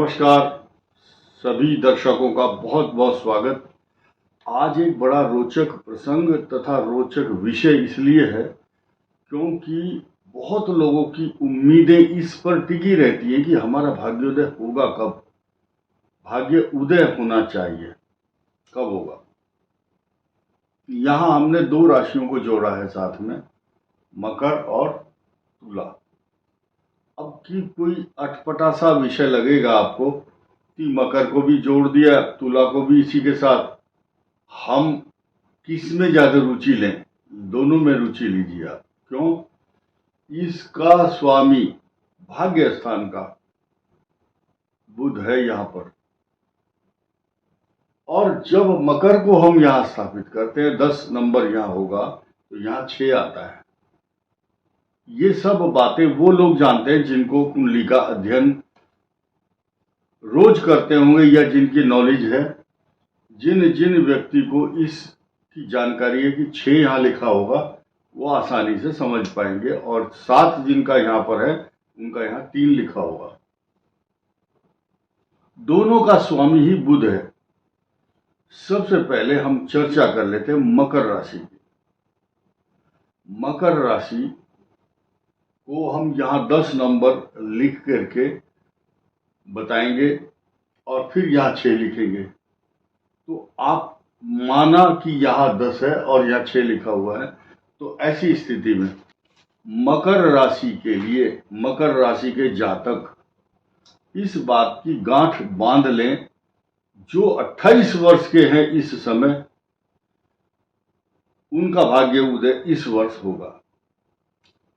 नमस्कार सभी दर्शकों का बहुत बहुत स्वागत। आज एक बड़ा रोचक प्रसंग तथा रोचक विषय इसलिए है क्योंकि बहुत लोगों की उम्मीदें इस पर टिकी रहती हैं कि हमारा भाग्योदय होगा कब, भाग्य उदय होना चाहिए, कब होगा। यहाँ हमने दो राशियों को जोड़ा है साथ में, मकर और तुला। अब की कोई अटपटा सा विषय लगेगा आपको कि मकर को भी जोड़ दिया, तुला को भी इसी के साथ, हम किस में ज्यादा रुचि लें? दोनों में रुचि लीजिए आप। क्यों? इसका स्वामी भाग्य स्थान का बुध है यहाँ पर, और जब मकर को हम यहाँ स्थापित करते हैं, 10 नंबर यहाँ होगा तो यहाँ 6 आता है। ये सब बातें वो लोग जानते हैं जिनको कुंडली का अध्ययन रोज करते होंगे या जिनकी नॉलेज है। जिन जिन व्यक्ति को इसकी जानकारी है कि 6 यहाँ लिखा होगा वो आसानी से समझ पाएंगे, और 7 जिनका यहाँ पर है उनका यहाँ 3 लिखा होगा। दोनों का स्वामी ही बुध है। सबसे पहले हम चर्चा कर लेते हैं मकर राशि की। मकर राशि को हम यहाँ 10 नंबर लिख करके बताएंगे और फिर यहाँ 6 लिखेंगे। तो आप माना कि यहाँ 10 है और यहाँ 6 लिखा हुआ है, तो ऐसी स्थिति में मकर राशि के लिए, मकर राशि के जातक इस बात की गांठ बांध लें, जो 28 वर्ष के हैं इस समय, उनका भाग्य उदय इस वर्ष होगा।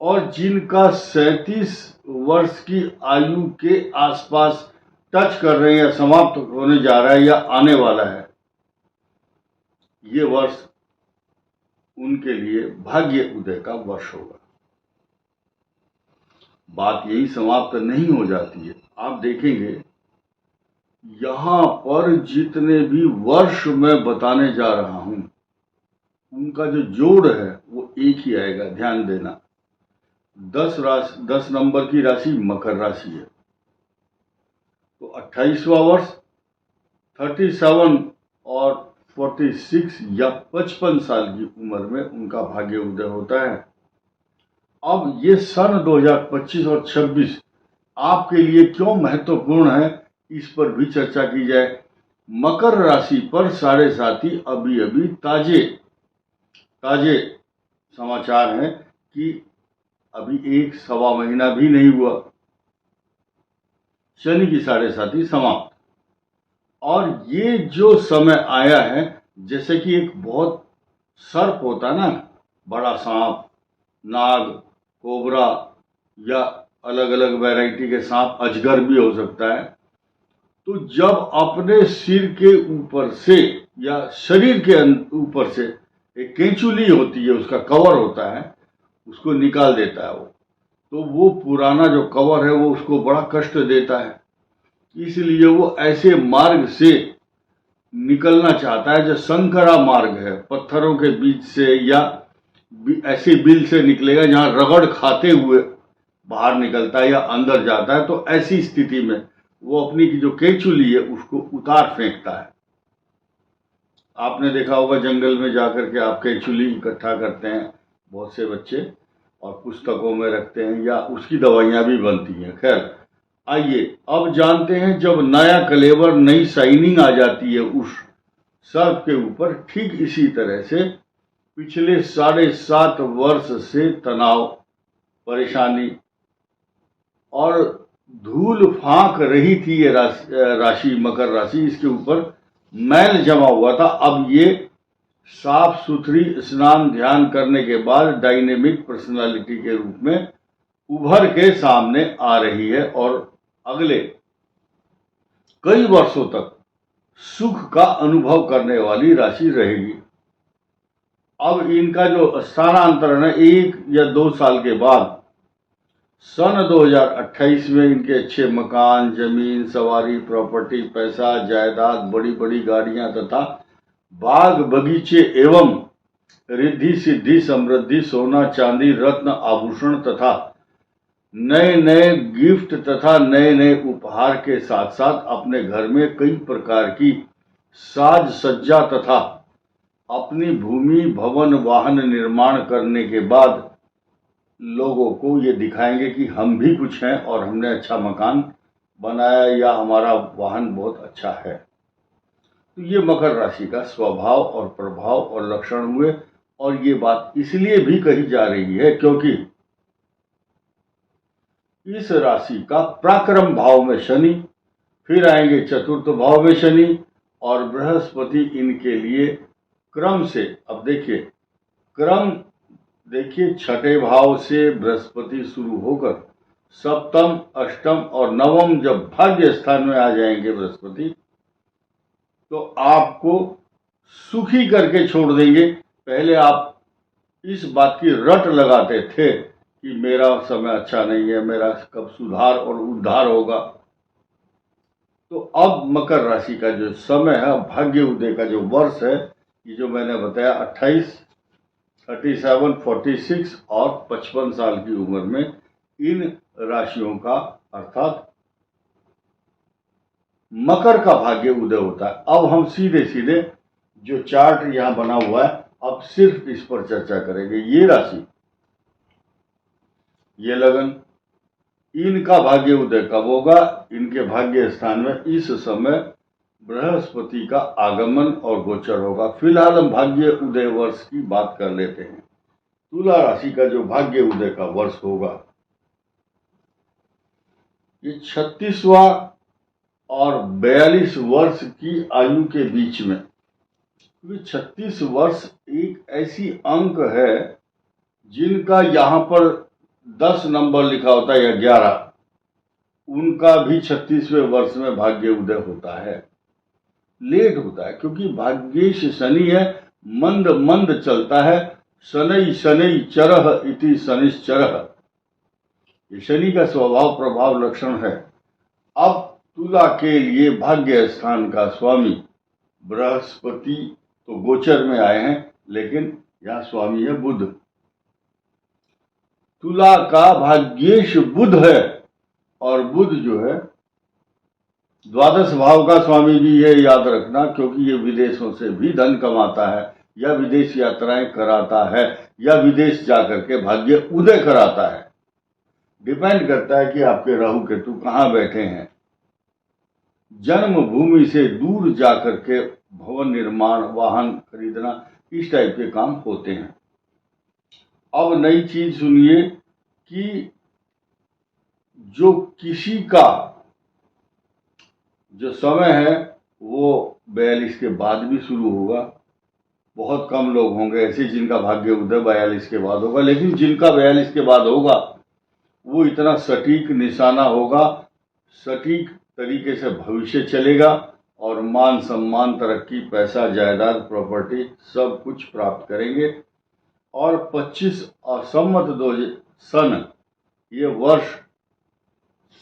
और जिनका 37 वर्ष की आयु के आसपास टच कर रहे हैं या समाप्त होने जा रहा है या आने वाला है, ये वर्ष उनके लिए भाग्य उदय का वर्ष होगा। बात यही समाप्त नहीं हो जाती है। आप देखेंगे यहां पर जितने भी वर्ष मैं बताने जा रहा हूं, उनका जो जोड़ है वो एक ही आएगा। ध्यान देना, 10 नंबर की राशि मकर राशि है, तो 28वां वर्ष 37 और 46 या 55 साल की उम्र में उनका भाग्य उदय होता है। अब ये सन 2025 और 26 आपके लिए क्यों महत्वपूर्ण है, इस पर भी चर्चा की जाए। मकर राशि पर 7.5 अभी अभी ताजे समाचार हैं कि अभी 1-1.25 महीना भी नहीं हुआ, शनि की 7.5 समाप्त। और ये जो समय आया है, जैसे कि एक बहुत सर्प होता ना, बड़ा सांप, नाग, कोबरा या अलग अलग वैरायटी के सांप, अजगर भी हो सकता है। तो जब अपने सिर के ऊपर से या शरीर के ऊपर से एक केंचुली होती है, उसका कवर होता है, उसको निकाल देता है वो, तो वो पुराना जो कवर है वो उसको बड़ा कष्ट देता है। इसलिए वो ऐसे मार्ग से निकलना चाहता है जो संकरा मार्ग है, पत्थरों के बीच से या ऐसे बिल से निकलेगा जहां रगड़ खाते हुए बाहर निकलता है या अंदर जाता है। तो ऐसी स्थिति में वो अपनी की जो केंचुली है उसको उतार फेंकता है। आपने देखा होगा जंगल में जाकर के आप केंचुली इकट्ठा करते हैं बहुत से बच्चे, और पुस्तकों में रखते हैं, या उसकी दवाइयां भी बनती हैं। खैर, आइए अब जानते हैं, जब नया कलेवर, नई शाइनिंग आ जाती है उस सर्प के ऊपर, ठीक इसी तरह से पिछले 7.5 वर्ष से तनाव, परेशानी और धूल फांक रही थी ये राशि मकर राशि, इसके ऊपर मैल जमा हुआ था। अब ये साफ सुथरी स्नान ध्यान करने के बाद डायनेमिक पर्सनालिटी के रूप में उभर के सामने आ रही है, और अगले कई वर्षों तक सुख का अनुभव करने वाली राशि रहेगी। अब इनका जो स्थानांतरण है 1 या 2 साल के बाद, सन 2028 में इनके अच्छे मकान, जमीन, सवारी, प्रॉपर्टी, पैसा, जायदाद, बड़ी बड़ी गाड़ियां तथा बाग बगीचे एवं रिद्धि सिद्धि समृद्धि, सोना चांदी रत्न आभूषण तथा नए नए गिफ्ट तथा नए नए उपहार के साथ साथ अपने घर में कई प्रकार की साज सज्जा तथा अपनी भूमि भवन वाहन निर्माण करने के बाद लोगों को ये दिखाएंगे कि हम भी कुछ हैं और हमने अच्छा मकान बनाया या हमारा वाहन बहुत अच्छा है। तो ये मकर राशि का स्वभाव और प्रभाव और लक्षण हुए। और ये बात इसलिए भी कही जा रही है क्योंकि इस राशि का पराक्रम भाव में शनि, फिर आएंगे चतुर्थ भाव में शनि, और बृहस्पति इनके लिए क्रम से, अब देखिए क्रम, देखिए छठे भाव से बृहस्पति शुरू होकर सप्तम अष्टम और नवम जब भाग्य स्थान में आ जाएंगे बृहस्पति, तो आपको सुखी करके छोड़ देंगे। पहले आप इस बात की रट लगाते थे कि मेरा समय अच्छा नहीं है, मेरा कब सुधार और उद्धार होगा। तो अब मकर राशि का जो समय है, भाग्य उदय का जो वर्ष है, ये जो मैंने बताया 28, 37, 46 और 55 साल की उम्र में इन राशियों का अर्थात मकर का भाग्य उदय होता है। अब हम सीधे सीधे जो चार्ट यहां बना हुआ है, अब सिर्फ इस पर चर्चा करेंगे। ये राशि, ये लगन, इनका भाग्य उदय कब होगा? इनके भाग्य स्थान में इस समय बृहस्पति का आगमन और गोचर होगा। फिलहाल हम भाग्य उदय वर्ष की बात कर लेते हैं। तुला राशि का जो भाग्य उदय का वर्ष होगा, ये 36वां और 42 वर्ष की आयु के बीच में। 36 वर्ष एक ऐसी अंक है जिनका यहां पर 10 नंबर लिखा होता है या 11, उनका भी 36वें वर्ष में भाग्य उदय होता है। लेट होता है क्योंकि भाग्येश शनि है, मंद मंद चलता है। शनै शनै चरह इति शनिश्चरः, ये शनि का स्वभाव प्रभाव लक्षण है। अब तुला के लिए भाग्य स्थान का स्वामी बृहस्पति तो गोचर में आए हैं, लेकिन यहां स्वामी है बुध। तुला का भाग्येश बुध है, और बुध जो है द्वादश भाव का स्वामी भी है, याद रखना, क्योंकि ये विदेशों से भी धन कमाता है या विदेश यात्राएं कराता है या विदेश जाकर के भाग्य उदय कराता है। डिपेंड करता है कि आपके राहु केतु कहां बैठे हैं। जन्म भूमि से दूर जाकर के भवन निर्माण, वाहन खरीदना, इस टाइप के काम होते हैं। अब नई चीज सुनिए कि जो किसी का जो समय है वो 42 के बाद भी शुरू होगा। बहुत कम लोग होंगे ऐसे जिनका भाग्य उदय 42 के बाद होगा, लेकिन जिनका 42 के बाद होगा वो इतना सटीक निशाना होगा, सटीक तरीके से भविष्य चलेगा और मान सम्मान, तरक्की, पैसा, जायदाद, प्रॉपर्टी सब कुछ प्राप्त करेंगे। और 25 और संवत 2000 सन, ये वर्ष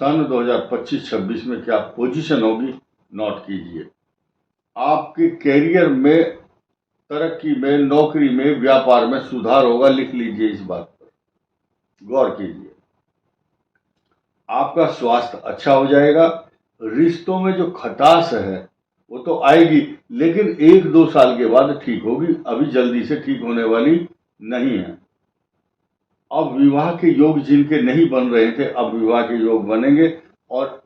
सन 2025-26 में क्या पोजीशन होगी, नोट कीजिए। आपके कैरियर में, तरक्की में, नौकरी में, व्यापार में सुधार होगा, लिख लीजिए, इस बात पर गौर कीजिए। आपका स्वास्थ्य अच्छा हो जाएगा। रिश्तों में जो खटास है वो तो आएगी, लेकिन 1-2 साल के बाद ठीक होगी, अभी जल्दी से ठीक होने वाली नहीं है। अब विवाह के योग जिनके नहीं बन रहे थे, अब विवाह के योग बनेंगे। और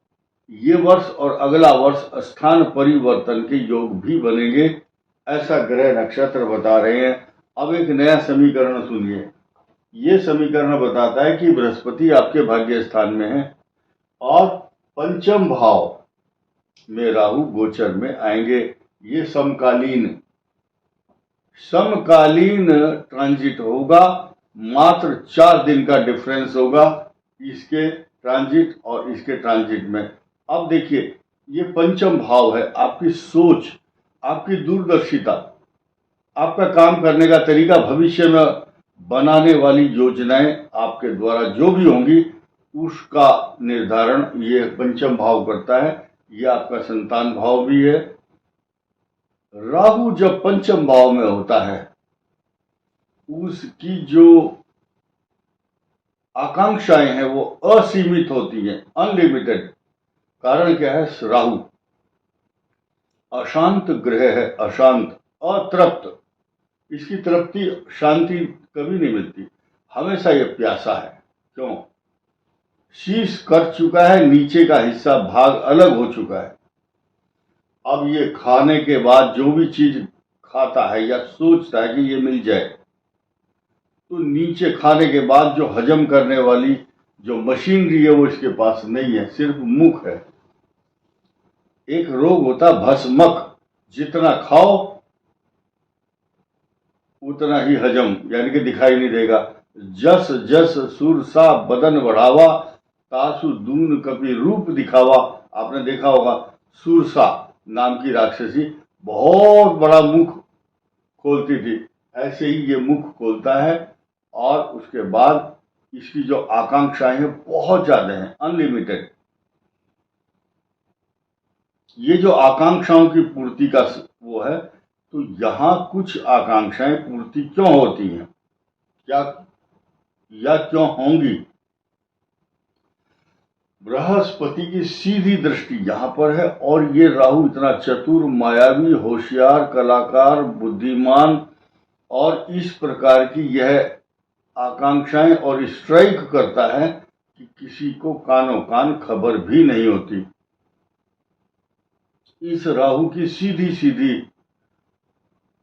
ये वर्ष और अगला वर्ष स्थान परिवर्तन के योग भी बनेंगे, ऐसा ग्रह नक्षत्र बता रहे हैं। अब एक नया समीकरण सुनिए। ये समीकरण बताता है कि बृहस्पति आपके भाग्य स्थान में है और पंचम भाव में राहु गोचर में आएंगे। ये समकालीन ट्रांजिट होगा, मात्र 4 दिन का डिफरेंस होगा इसके ट्रांजिट और इसके ट्रांजिट में। अब देखिए, ये पंचम भाव है, आपकी सोच, आपकी दूरदर्शिता, आपका काम करने का तरीका, भविष्य में बनाने वाली योजनाएं आपके द्वारा जो भी होंगी उसका निर्धारण ये पंचम भाव करता है। ये आपका संतान भाव भी है। राहु जब पंचम भाव में होता है, उसकी जो आकांक्षाएं हैं वो असीमित होती हैं, अनलिमिटेड। कारण क्या है? राहु अशांत ग्रह है, अशांत, अतृप्त। इसकी तृप्ति, शांति कभी नहीं मिलती, हमेशा ये प्यासा है। क्यों? शीश कर चुका है, नीचे का हिस्सा भाग अलग हो चुका है। अब ये खाने के बाद जो भी चीज खाता है या सोचता है कि ये मिल जाए, तो नीचे खाने के बाद जो हजम करने वाली जो मशीनरी है वो इसके पास नहीं है, सिर्फ मुख है। एक रोग होता भस्मक, जितना खाओ उतना ही हजम, यानी कि दिखाई नहीं देगा। जस जस सुरसा बदन बढ़ावा, तासु दून कपि रूप दिखावा। आपने देखा होगा, सुरसा नाम की राक्षसी बहुत बड़ा मुख खोलती थी, ऐसे ही ये मुख खोलता है। और उसके बाद इसकी जो आकांक्षाएं हैं बहुत ज्यादा हैं, अनलिमिटेड। ये जो आकांक्षाओं की पूर्ति का वो है, तो यहां कुछ आकांक्षाएं पूर्ति क्यों होती हैं, क्या या क्यों होंगी? बृहस्पति की सीधी दृष्टि यहां पर है, और ये राहु इतना चतुर, मायावी, होशियार, कलाकार, बुद्धिमान, और इस प्रकार की यह आकांक्षाएं और स्ट्राइक करता है कि किसी को कानो कान खबर भी नहीं होती। इस राहु की सीधी सीधी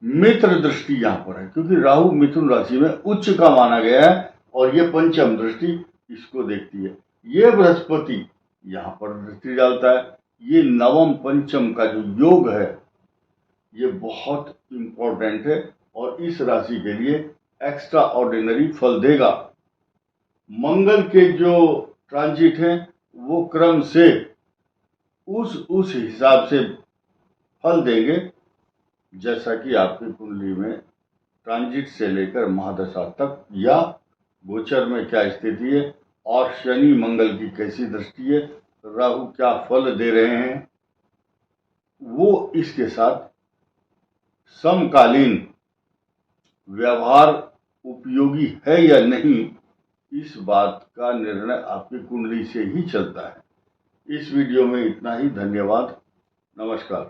मित्र दृष्टि यहां पर है, क्योंकि राहु मिथुन राशि में उच्च का माना गया है, और ये पंचम दृष्टि इसको देखती है। ये बृहस्पति यहां पर दृष्टि डालता है। ये नवम पंचम का जो योग है ये बहुत इंपॉर्टेंट है, और इस राशि के लिए एक्स्ट्रा ऑर्डिनरी फल देगा। मंगल के जो ट्रांजिट हैं वो क्रम से उस हिसाब से फल देंगे, जैसा कि आपकी कुंडली में ट्रांजिट से लेकर महादशा तक, या गोचर में क्या स्थिति है, और शनि मंगल की कैसी दृष्टि है, राहु क्या फल दे रहे हैं, वो इसके साथ समकालीन व्यवहार उपयोगी है या नहीं, इस बात का निर्णय आपकी कुंडली से ही चलता है। इस वीडियो में इतना ही। धन्यवाद, नमस्कार।